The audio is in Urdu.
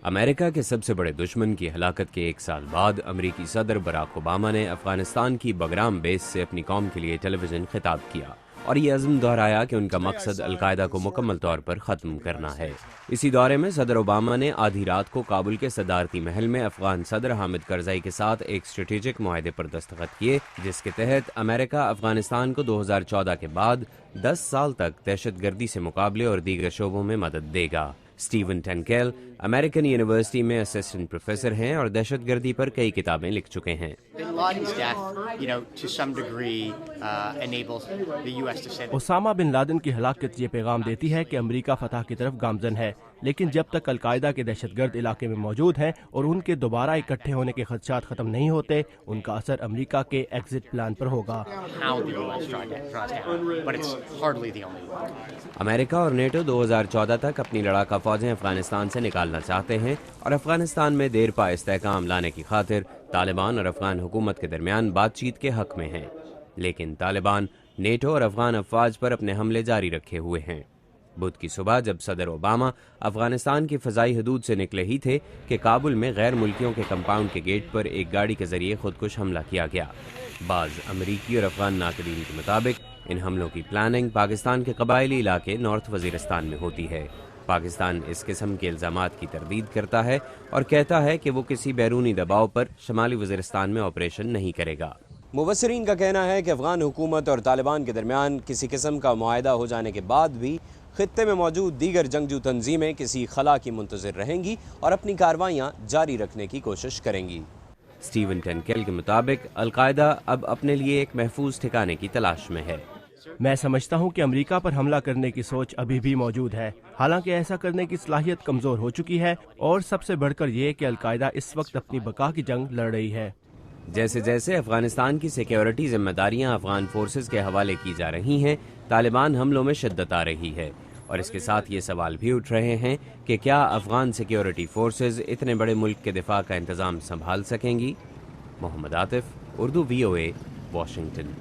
امریکہ کے سب سے بڑے دشمن کی ہلاکت کے ایک سال بعد امریکی صدر براک اوباما نے افغانستان کی بگرام بیس سے اپنی قوم کے لیے ٹیلی ویژن خطاب کیا اور یہ عزم دہرایا کہ ان کا مقصد القاعدہ کو مکمل طور پر ختم کرنا ہے۔ اسی دورے میں صدر اوباما نے آدھی رات کو کابل کے صدارتی محل میں افغان صدر حامد کرزئی کے ساتھ ایک اسٹریٹجک معاہدے پر دستخط کیے، جس کے تحت امریکہ افغانستان کو 2014 کے بعد 10 سال تک دہشت گردی سے مقابلے اور دیگر شعبوں میں مدد دے گا۔ اسٹیون ٹینکیل امریکن یونیورسٹی میں اسسٹنٹ پروفیسر ہیں اور دہشت گردی پر کئی کتابیں لکھ چکے ہیں۔ اسامہ بن لادن کی ہلاکت یہ پیغام دیتی ہے کہ امریکہ فتح کی طرف گامزن ہے، لیکن جب تک القاعدہ کے دہشت گرد علاقے میں موجود ہیں اور ان کے دوبارہ اکٹھے ہونے کے خدشات ختم نہیں ہوتے، ان کا اثر امریکہ کے ایگزٹ پلان پر ہوگا۔ امریکہ اور نیٹو 2014 تک اپنی لڑاکا فوجیں افغانستان سے نکالنا چاہتے ہیں اور افغانستان میں دیر پا استحکام لانے کی خاطر طالبان اور افغان حکومت کے درمیان بات چیت کے حق میں ہیں، لیکن طالبان نیٹو اور افغان افواج پر اپنے حملے جاری رکھے ہوئے ہیں۔ بدھ کی صبح جب صدر اوباما افغانستان کی فضائی حدود سے نکلے ہی تھے کہ کابل میں غیر ملکیوں کے کمپاؤنڈ کے گیٹ پر ایک گاڑی کے ذریعے خودکش حملہ کیا گیا۔ بعض امریکی اور افغان ناقدین کے مطابق ان حملوں کی پلاننگ پاکستان کے قبائلی علاقے نارتھ وزیرستان میں ہوتی ہے۔ پاکستان اس قسم کے الزامات کی تردید کرتا ہے اور کہتا ہے کہ وہ کسی بیرونی دباؤ پر شمالی وزیرستان میں آپریشن نہیں کرے گا۔ مبصرین کا کہنا ہے کہ افغان حکومت اور طالبان کے درمیان کسی قسم کا معاہدہ ہو جانے کے بعد بھی خطے میں موجود دیگر جنگجو تنظیمیں کسی خلا کی منتظر رہیں گی اور اپنی کارروائیاں جاری رکھنے کی کوشش کریں گی۔ اسٹیون ٹینکیل کے مطابق القاعدہ اب اپنے لیے ایک محفوظ ٹھکانے کی تلاش میں ہے۔ میں سمجھتا ہوں کہ امریکہ پر حملہ کرنے کی سوچ ابھی بھی موجود ہے، حالانکہ ایسا کرنے کی صلاحیت کمزور ہو چکی ہے، اور سب سے بڑھ کر یہ کہ القاعدہ اس وقت اپنی بقا کی جنگ لڑ رہی ہے۔ جیسے جیسے افغانستان کی سیکیورٹی ذمہ داریاں افغان فورسز کے حوالے کی جا رہی ہیں، طالبان حملوں میں شدت آ رہی ہے، اور اس کے ساتھ یہ سوال بھی اٹھ رہے ہیں کہ کیا افغان سیکیورٹی فورسز اتنے بڑے ملک کے دفاع کا انتظام سنبھال سکیں گی؟ محمد عاطف، اردو VOA، واشنگٹن۔